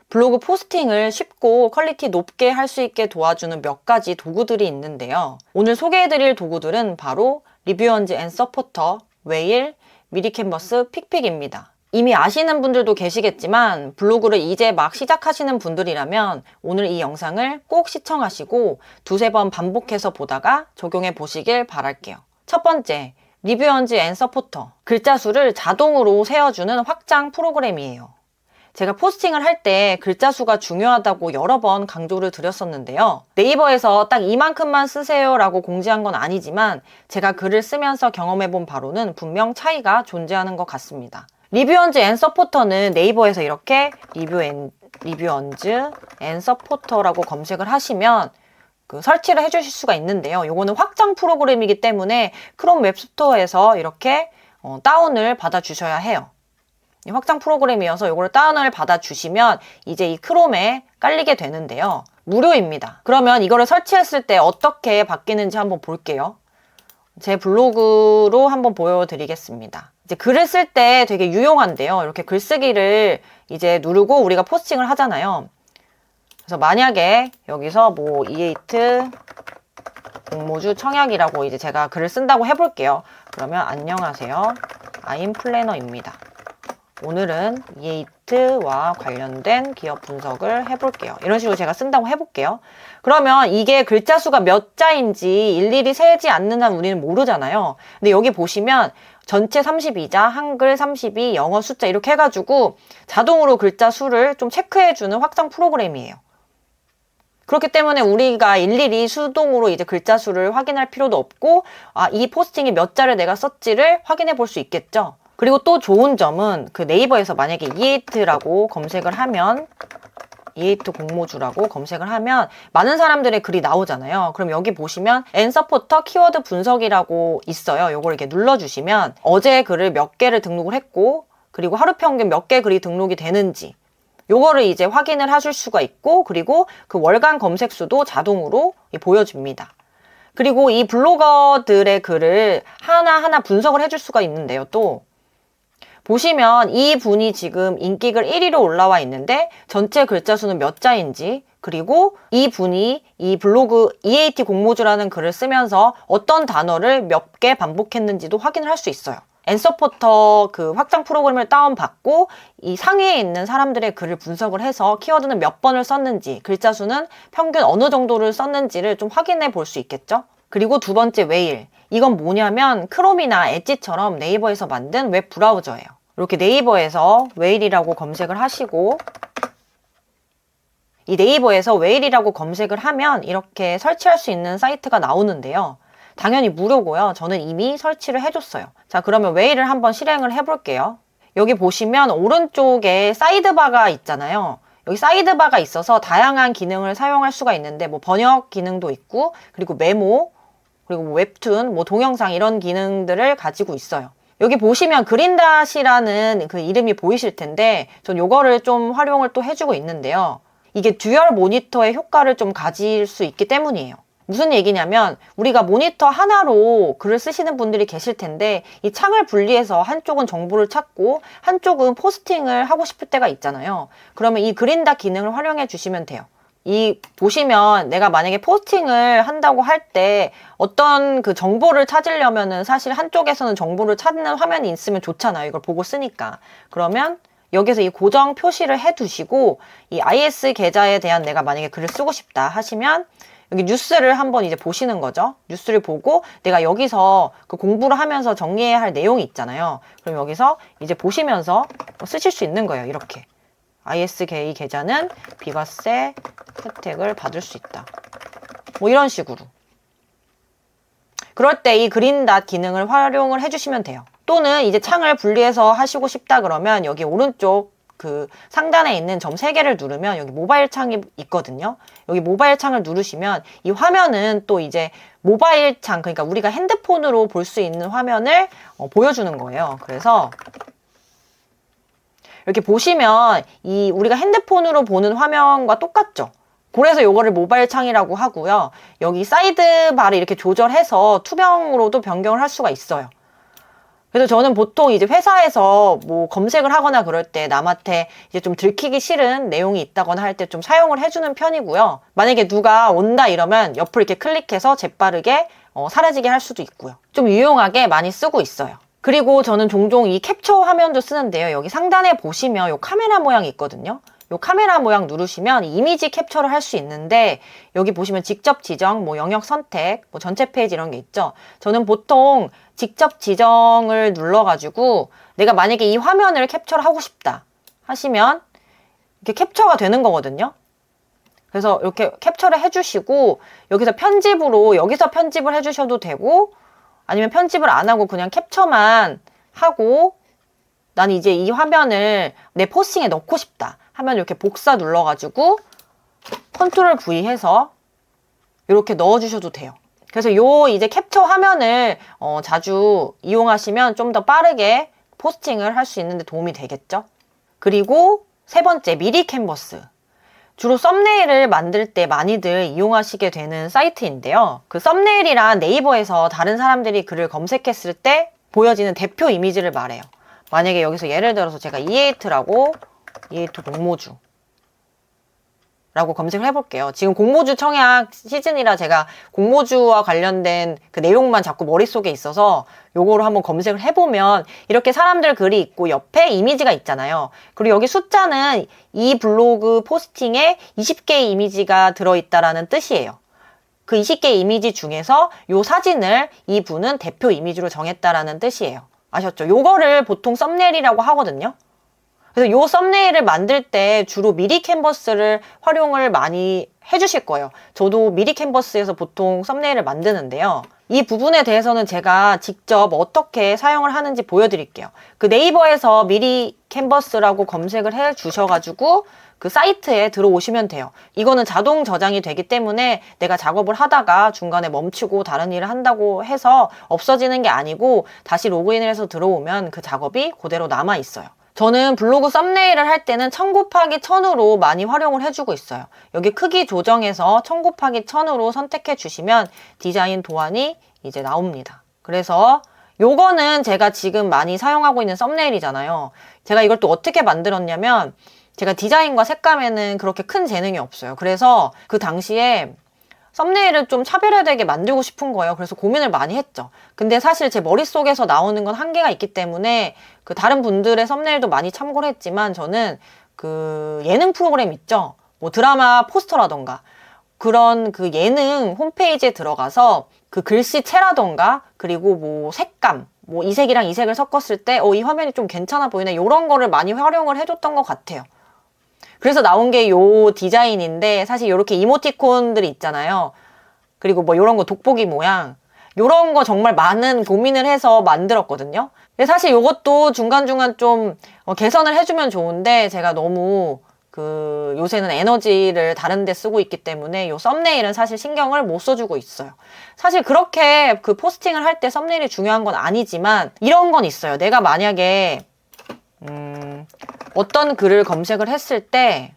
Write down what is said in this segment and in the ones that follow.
블로그 포스팅을 쉽고 퀄리티 높게 할 수 있게 도와주는 몇 가지 도구들이 있는데요. 오늘 소개해드릴 도구들은 바로 리뷰언즈 앤 서포터, 웨일, 미리캔버스, 픽픽입니다. 이미 아시는 분들도 계시겠지만 블로그를 이제 막 시작하시는 분들이라면 오늘 이 영상을 꼭 시청하시고 두세 번 반복해서 보다가 적용해 보시길 바랄게요. 첫 번째, 리뷰언즈 앤 서포터. 글자 수를 자동으로 세어주는 확장 프로그램이에요. 제가 포스팅을 할 때 글자 수가 중요하다고 여러 번 강조를 드렸었는데요. 네이버에서 딱 이만큼만 쓰세요 라고 공지한 건 아니지만 제가 글을 쓰면서 경험해본 바로는 분명 차이가 존재하는 것 같습니다. 리뷰언즈 앤 서포터는 네이버에서 이렇게 리뷰언즈 앤 서포터라고 검색을 하시면 설치를 해주실 수가 있는데요. 이거는 확장 프로그램이기 때문에 크롬 웹스토어에서 이렇게 다운을 받아 주셔야 해요. 확장 프로그램이어서 이거를 다운을 받아 주시면 이제 이 크롬에 깔리게 되는데요. 무료입니다. 그러면 이거를 설치했을 때 어떻게 바뀌는지 한번 볼게요. 제 블로그로 한번 보여드리겠습니다. 이제 글을 쓸 때 되게 유용한데요. 이렇게 글쓰기를 이제 누르고 우리가 포스팅을 하잖아요. 그래서 만약에 여기서 뭐 이에이트 공모주 청약이라고 이제 제가 글을 쓴다고 해볼게요. 그러면 안녕하세요. I'm 플래너입니다. 오늘은 이에이트와 관련된 기업 분석을 해볼게요. 이런 식으로 제가 쓴다고 해볼게요. 그러면 이게 글자 수가 몇 자인지 일일이 세지 않는 한 우리는 모르잖아요. 근데 여기 보시면 전체 32자, 한글 32, 영어 숫자 이렇게 해가지고 자동으로 글자 수를 좀 체크해주는 확장 프로그램이에요. 그렇기 때문에 우리가 일일이 수동으로 이제 글자 수를 확인할 필요도 없고, 이 포스팅이 몇 자를 내가 썼지를 확인해 볼 수 있겠죠. 그리고 또 좋은 점은 네이버에서 만약에 이에이트라고 검색을 하면 이에이트 공모주라고 검색을 하면 많은 사람들의 글이 나오잖아요. 그럼 여기 보시면 앤서포터 키워드 분석이라고 있어요. 요걸 이렇게 눌러주시면 어제 글을 몇 개를 등록을 했고 그리고 하루 평균 몇 개 글이 등록이 되는지 요거를 이제 확인을 하실 수가 있고 그리고 그 월간 검색 수도 자동으로 보여줍니다. 그리고 이 블로거들의 글을 하나하나 분석을 해줄 수가 있는데요. 또 보시면 이 분이 지금 인기글 1위로 올라와 있는데 전체 글자 수는 몇 자인지 그리고 이 분이 이 블로그 EAT 공모주라는 글을 쓰면서 어떤 단어를 몇 개 반복했는지도 확인을 할 수 있어요. 앤서포터 확장 프로그램을 다운받고 이 상위에 있는 사람들의 글을 분석을 해서 키워드는 몇 번을 썼는지 글자 수는 평균 어느 정도를 썼는지를 좀 확인해 볼 수 있겠죠. 그리고 두 번째 웨일. 이건 뭐냐면 크롬이나 엣지처럼 네이버에서 만든 웹 브라우저예요. 이렇게 네이버에서 웨일이라고 검색을 하시고 이 네이버에서 웨일이라고 검색을 하면 이렇게 설치할 수 있는 사이트가 나오는데요. 당연히 무료고요. 저는 이미 설치를 해줬어요. 자, 그러면 웨일을 한번 실행을 해볼게요. 여기 보시면 오른쪽에 사이드바가 있잖아요. 여기 사이드바가 있어서 다양한 기능을 사용할 수가 있는데 뭐 번역 기능도 있고 그리고 메모 그리고 뭐 웹툰, 뭐 동영상 이런 기능들을 가지고 있어요. 여기 보시면 그린닷이라는 그 이름이 보이실 텐데 전 요거를 좀 활용을 또 해주고 있는데요. 이게 듀얼 모니터의 효과를 좀 가질 수 있기 때문이에요. 무슨 얘기냐면 우리가 모니터 하나로 글을 쓰시는 분들이 계실 텐데 이 창을 분리해서 한쪽은 정보를 찾고 한쪽은 포스팅을 하고 싶을 때가 있잖아요. 그러면 이 그린닷 기능을 활용해 주시면 돼요. 보시면 내가 만약에 포스팅을 한다고 할 때 어떤 정보를 찾으려면은 사실 한쪽에서는 정보를 찾는 화면이 있으면 좋잖아요. 이걸 보고 쓰니까. 그러면 여기서 이 고정 표시를 해 두시고 이 IS 계좌에 대한 내가 만약에 글을 쓰고 싶다 하시면 여기 뉴스를 한번 이제 보시는 거죠. 뉴스를 보고 내가 여기서 공부를 하면서 정리해야 할 내용이 있잖아요. 그럼 여기서 이제 보시면서 쓰실 수 있는 거예요. 이렇게. ISK 계좌는 비과세 혜택을 받을 수 있다. 뭐 이런 식으로. 그럴 때 이 그린닷 기능을 활용을 해주시면 돼요. 또는 이제 창을 분리해서 하시고 싶다 그러면 여기 오른쪽 상단에 있는 점 3개를 누르면 여기 모바일 창이 있거든요. 여기 모바일 창을 누르시면 이 화면은 또 이제 모바일 창, 그러니까 우리가 핸드폰으로 볼 수 있는 화면을 보여주는 거예요. 그래서 이렇게 보시면 우리가 핸드폰으로 보는 화면과 똑같죠. 그래서 요거를 모바일 창이라고 하고요. 여기 사이드바를 이렇게 조절해서 투명으로도 변경을 할 수가 있어요. 그래서 저는 보통 이제 회사에서 뭐 검색을 하거나 그럴 때 남한테 이제 좀 들키기 싫은 내용이 있다거나 할 때 좀 사용을 해주는 편이고요. 만약에 누가 온다 이러면 옆을 이렇게 클릭해서 재빠르게 사라지게 할 수도 있고요. 좀 유용하게 많이 쓰고 있어요. 그리고 저는 종종 이 캡처 화면도 쓰는데요. 여기 상단에 보시면 이 카메라 모양이 있거든요. 이 카메라 모양 누르시면 이미지 캡처를 할 수 있는데 여기 보시면 직접 지정, 뭐 영역 선택, 뭐 전체 페이지 이런 게 있죠. 저는 보통 직접 지정을 눌러가지고 내가 만약에 이 화면을 캡처를 하고 싶다 하시면 이렇게 캡처가 되는 거거든요. 그래서 이렇게 캡처를 해주시고 여기서 편집을 해주셔도 되고 아니면 편집을 안 하고 그냥 캡처만 하고 난 이제 이 화면을 내 포스팅에 넣고 싶다 하면 이렇게 복사 눌러가지고 컨트롤 V 해서 이렇게 넣어주셔도 돼요. 그래서 요 이제 캡처 화면을 자주 이용하시면 좀 더 빠르게 포스팅을 할 수 있는데 도움이 되겠죠. 그리고 세 번째, 미리 캔버스. 주로 썸네일을 만들 때 많이들 이용하시게 되는 사이트인데요. 그 썸네일이란 네이버에서 다른 사람들이 글을 검색했을 때 보여지는 대표 이미지를 말해요. 만약에 여기서 예를 들어서 제가 E8라고 E8 공모주 라고 검색을 해볼게요. 지금 공모주 청약 시즌이라 제가 공모주와 관련된 그 내용만 자꾸 머릿속에 있어서 요거로 한번 검색을 해보면 이렇게 사람들 글이 있고 옆에 이미지가 있잖아요. 그리고 여기 숫자는 이 블로그 포스팅에 20개의 이미지가 들어있다라는 뜻이에요. 그 20개의 이미지 중에서 요 사진을 이 분은 대표 이미지로 정했다라는 뜻이에요. 아셨죠? 요거를 보통 썸네일이라고 하거든요. 그래서 요 썸네일을 만들 때 주로 미리 캔버스를 활용을 많이 해주실 거예요. 저도 미리 캔버스에서 보통 썸네일을 만드는데요. 이 부분에 대해서는 제가 직접 어떻게 사용을 하는지 보여드릴게요. 그 네이버에서 미리 캔버스라고 검색을 해 주셔가지고 그 사이트에 들어오시면 돼요. 이거는 자동 저장이 되기 때문에 내가 작업을 하다가 중간에 멈추고 다른 일을 한다고 해서 없어지는 게 아니고 다시 로그인을 해서 들어오면 그 작업이 그대로 남아 있어요. 저는 블로그 썸네일을 할 때는 1000 곱하기 1000으로 많이 활용을 해주고 있어요. 여기 크기 조정해서 1000 곱하기 1000으로 선택해 주시면 디자인 도안이 이제 나옵니다. 그래서 요거는 제가 지금 많이 사용하고 있는 썸네일이잖아요. 제가 이걸 또 어떻게 만들었냐면 제가 디자인과 색감에는 그렇게 큰 재능이 없어요. 그래서 그 당시에 썸네일을 좀 차별화되게 만들고 싶은 거예요. 그래서 고민을 많이 했죠. 근데 사실 제 머릿속에서 나오는 건 한계가 있기 때문에 그 다른 분들의 썸네일도 많이 참고를 했지만 저는 그 예능 프로그램 있죠. 뭐 드라마 포스터라던가 그런 그 예능 홈페이지에 들어가서 그 글씨체라던가 그리고 뭐 색감 뭐 이 색이랑 이 색을 섞었을 때 이 화면이 좀 괜찮아 보이네. 이런 거를 많이 활용을 해줬던 것 같아요. 그래서 나온 게 요 디자인인데 사실 이렇게 이모티콘들이 있잖아요. 그리고 뭐 이런 거 돋보기 모양 이런 거 정말 많은 고민을 해서 만들었거든요. 근데 사실 이것도 중간중간 좀 개선을 해주면 좋은데 제가 너무 그 요새는 에너지를 다른 데 쓰고 있기 때문에 요 썸네일은 사실 신경을 못 써주고 있어요. 사실 그렇게 그 포스팅을 할 때 썸네일이 중요한 건 아니지만 이런 건 있어요. 내가 만약에 어떤 글을 검색을 했을 때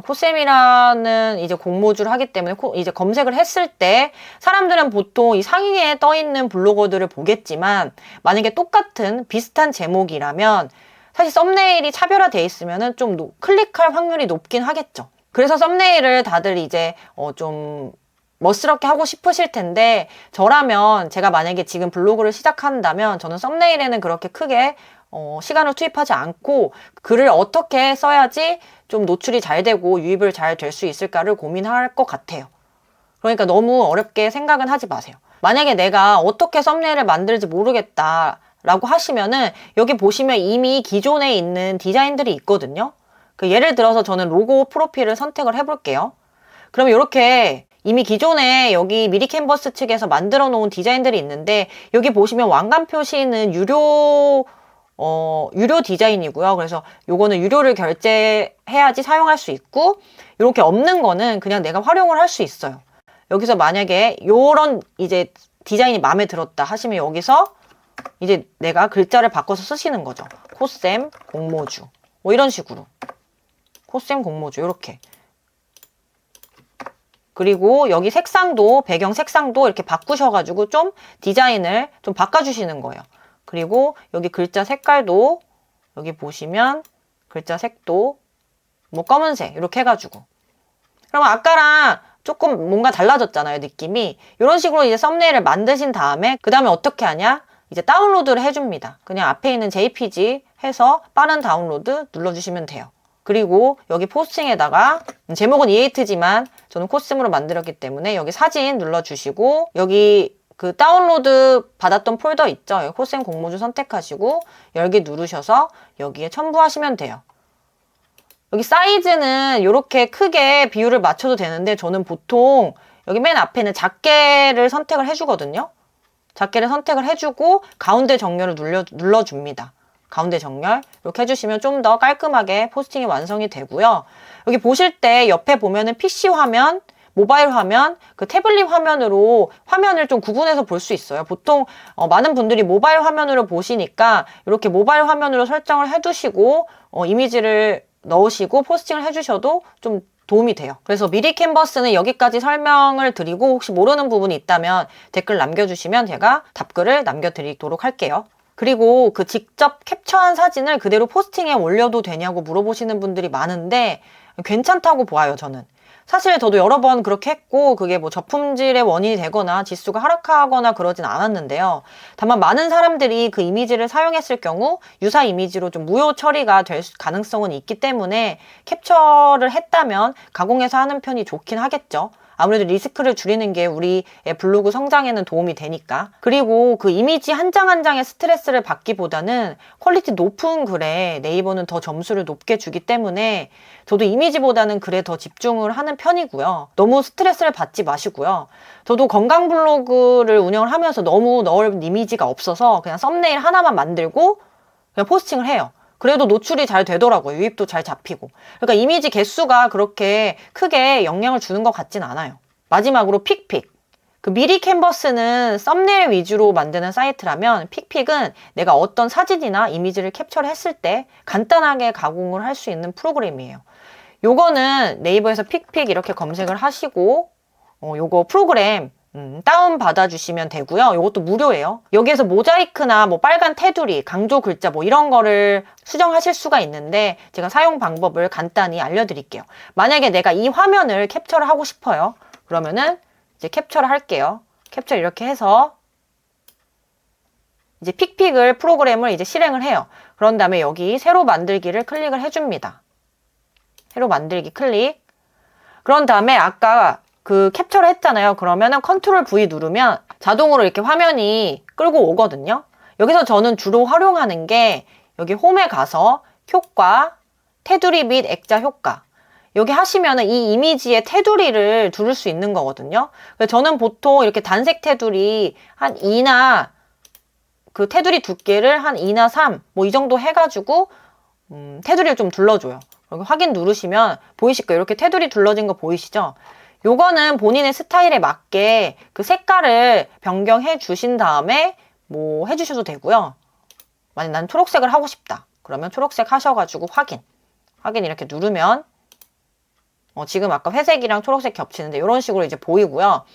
코쌤이라는 이제 공모주를 하기 때문에 이제 검색을 했을 때 사람들은 보통 이 상위에 떠 있는 블로거들을 보겠지만 만약에 똑같은 비슷한 제목이라면 사실 썸네일이 차별화되어 있으면은 좀 클릭할 확률이 높긴 하겠죠. 그래서 썸네일을 다들 이제 좀 멋스럽게 하고 싶으실 텐데 저라면 제가 만약에 지금 블로그를 시작한다면 저는 썸네일에는 그렇게 크게 시간을 투입하지 않고 글을 어떻게 써야지 좀 노출이 잘 되고 유입을 잘 될 수 있을까를 고민할 것 같아요. 그러니까 너무 어렵게 생각은 하지 마세요. 만약에 내가 어떻게 썸네일을 만들지 모르겠다 라고 하시면은 여기 보시면 이미 기존에 있는 디자인들이 있거든요. 그 예를 들어서 저는 로고 프로필을 선택을 해볼게요. 그럼 이렇게 이미 기존에 여기 미리 캔버스 측에서 만들어 놓은 디자인들이 있는데 여기 보시면 왕관 표시는 유료 디자인이고요. 그래서 요거는 유료를 결제해야지 사용할 수 있고 이렇게 없는 거는 그냥 내가 활용을 할 수 있어요. 여기서 만약에 요런 이제 디자인이 마음에 들었다 하시면 여기서 이제 내가 글자를 바꿔서 쓰시는 거죠. 코쌤 공모주 뭐 이런 식으로 코쌤 공모주 이렇게 그리고 여기 색상도 배경 색상도 이렇게 바꾸셔가지고 좀 디자인을 좀 바꿔주시는 거예요. 그리고 여기 글자 색깔도 여기 보시면 글자 색도 뭐 검은색 이렇게 해가지고, 그럼 아까랑 조금 뭔가 달라졌잖아요, 느낌이. 이런 식으로 이제 썸네일을 만드신 다음에 그 다음에 어떻게 하냐, 이제 다운로드를 해줍니다. 그냥 앞에 있는 JPG 해서 빠른 다운로드 눌러주시면 돼요. 그리고 여기 포스팅에다가 제목은 E8지만 저는 코스튬으로 만들었기 때문에 여기 사진 눌러주시고, 여기 그 다운로드 받았던 폴더 있죠? 여기 코스튬 공모주 선택하시고 열기 누르셔서 여기에 첨부하시면 돼요. 여기 사이즈는 이렇게 크게 비율을 맞춰도 되는데 저는 보통 여기 맨 앞에는 작게를 선택을 해주거든요. 작게를 선택을 해주고 가운데 정렬을 눌러줍니다. 가운데 정렬 이렇게 해주시면 좀 더 깔끔하게 포스팅이 완성이 되고요. 여기 보실 때 옆에 보면은 PC 화면, 모바일 화면, 그 태블릿 화면으로 화면을 좀 구분해서 볼 수 있어요. 보통 많은 분들이 모바일 화면으로 보시니까 이렇게 모바일 화면으로 설정을 해두시고 이미지를 넣으시고 포스팅을 해주셔도 좀 도움이 돼요. 그래서 미리 캔버스는 여기까지 설명을 드리고, 혹시 모르는 부분이 있다면 댓글 남겨주시면 제가 답글을 남겨드리도록 할게요. 그리고 그 직접 캡처한 사진을 그대로 포스팅에 올려도 되냐고 물어보시는 분들이 많은데 괜찮다고 봐요, 저는. 사실 저도 여러 번 그렇게 했고 그게 뭐 저품질의 원인이 되거나 지수가 하락하거나 그러진 않았는데요. 다만 많은 사람들이 그 이미지를 사용했을 경우 유사 이미지로 좀 무효 처리가 될 가능성은 있기 때문에 캡처를 했다면 가공해서 하는 편이 좋긴 하겠죠. 아무래도 리스크를 줄이는 게 우리의 블로그 성장에는 도움이 되니까. 그리고 그 이미지 한 장 한 장의 스트레스를 받기보다는 퀄리티 높은 글에 네이버는 더 점수를 높게 주기 때문에 저도 이미지보다는 글에 더 집중을 하는 편이고요. 너무 스트레스를 받지 마시고요. 저도 건강 블로그를 운영을 하면서 너무 넓은 이미지가 없어서 그냥 썸네일 하나만 만들고 그냥 포스팅을 해요. 그래도 노출이 잘 되더라고요. 유입도 잘 잡히고. 그러니까 이미지 개수가 그렇게 크게 영향을 주는 것 같진 않아요. 마지막으로 픽픽. 그 미리 캔버스는 썸네일 위주로 만드는 사이트라면 픽픽은 내가 어떤 사진이나 이미지를 capture를 했을 때 간단하게 가공을 할 수 있는 프로그램이에요. 요거는 네이버에서 픽픽 이렇게 검색을 하시고 요거 프로그램 다운 받아주시면 되고요. 이것도 무료예요. 여기에서 모자이크나 뭐 빨간 테두리, 강조 글자 뭐 이런 거를 수정하실 수가 있는데 제가 사용 방법을 간단히 알려드릴게요. 만약에 내가 이 화면을 캡처를 하고 싶어요. 그러면은 이제 캡처를 할게요. 캡처 이렇게 해서 이제 픽픽을 프로그램을 이제 실행을 해요. 그런 다음에 여기 새로 만들기를 클릭을 해줍니다. 새로 만들기 클릭. 그런 다음에 아까 그 캡처를 했잖아요. 그러면은 컨트롤 V 누르면 자동으로 이렇게 화면이 끌고 오거든요. 여기서 저는 주로 활용하는 게 여기 홈에 가서 효과, 테두리 및 액자 효과. 여기 하시면은 이 이미지의 테두리를 두를 수 있는 거거든요. 그래서 저는 보통 이렇게 단색 테두리 한 2나 그 테두리 두께를 한 2나 3 뭐 이 정도 해가지고 테두리를 좀 둘러줘요. 여기 확인 누르시면 보이실 거예요. 이렇게 테두리 둘러진 거 보이시죠? 요거는 본인의 스타일에 맞게 그 색깔을 변경해 주신 다음에 뭐 해주셔도 되고요. 만약 난 초록색을 하고 싶다. 그러면 초록색 하셔가지고 확인 이렇게 누르면 지금 아까 회색이랑 초록색 겹치는데 이런 식으로 이제 보이고요.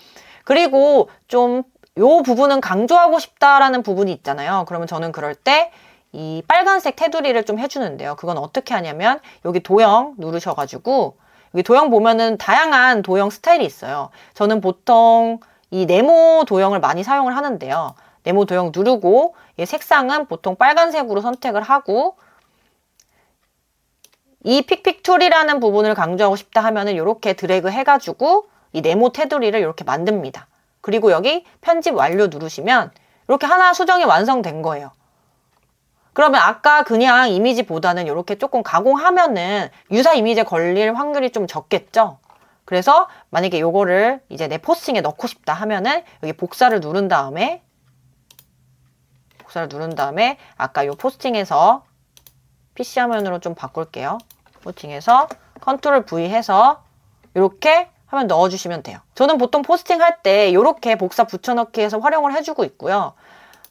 그리고 좀 요 부분은 강조하고 싶다라는 부분이 있잖아요. 그러면 저는 그럴 때 이 빨간색 테두리를 좀 해주는데요. 그건 어떻게 하냐면 여기 도형 누르셔가지고 여기 도형 보면은 다양한 도형 스타일이 있어요. 저는 보통 이 네모 도형을 많이 사용을 하는데요. 네모 도형 누르고 이 색상은 보통 빨간색으로 선택을 하고 이 픽픽 툴이라는 부분을 강조하고 싶다 하면은 이렇게 드래그 해가지고 이 네모 테두리를 이렇게 만듭니다. 그리고 여기 편집 완료 누르시면 이렇게 하나 수정이 완성된 거예요. 그러면 아까 그냥 이미지보다는 이렇게 조금 가공하면은 유사 이미지에 걸릴 확률이 좀 적겠죠? 그래서 만약에 요거를 이제 내 포스팅에 넣고 싶다 하면은 여기 복사를 누른 다음에 아까 요 포스팅에서 PC 화면으로 좀 바꿀게요. 포스팅에서 컨트롤 V 해서 이렇게 하면 넣어주시면 돼요. 저는 보통 포스팅 할 때 이렇게 복사 붙여넣기 해서 활용을 해주고 있고요.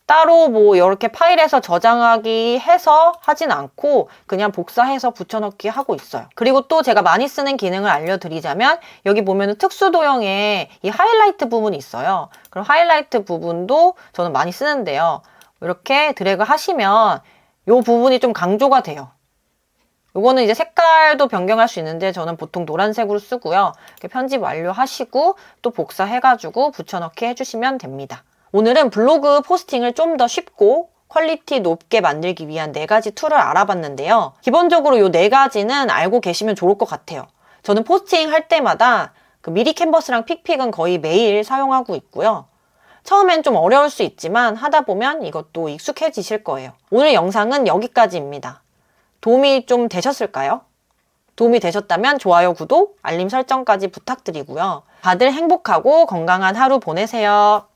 따로 뭐 이렇게 파일에서 저장하기 해서 하진 않고 그냥 복사해서 붙여넣기 하고 있어요. 그리고 또 제가 많이 쓰는 기능을 알려드리자면 여기 보면은 특수 도형에 이 하이라이트 부분이 있어요. 그럼 하이라이트 부분도 저는 많이 쓰는데요. 이렇게 드래그 하시면 이 부분이 좀 강조가 돼요. 요거는 이제 색깔도 변경할 수 있는데 저는 보통 노란색으로 쓰고요. 이렇게 편집 완료하시고 또 복사해가지고 붙여넣기 해주시면 됩니다. 오늘은 블로그 포스팅을 좀 더 쉽고 퀄리티 높게 만들기 위한 4가지 툴을 알아봤는데요. 기본적으로 이 4가지는 알고 계시면 좋을 것 같아요. 저는 포스팅 할 때마다 그 미리 캔버스랑 픽픽은 거의 매일 사용하고 있고요. 처음엔 좀 어려울 수 있지만 하다 보면 이것도 익숙해지실 거예요. 오늘 영상은 여기까지입니다. 도움이 좀 되셨을까요? 도움이 되셨다면 좋아요, 구독, 알림 설정까지 부탁드리고요. 다들 행복하고 건강한 하루 보내세요.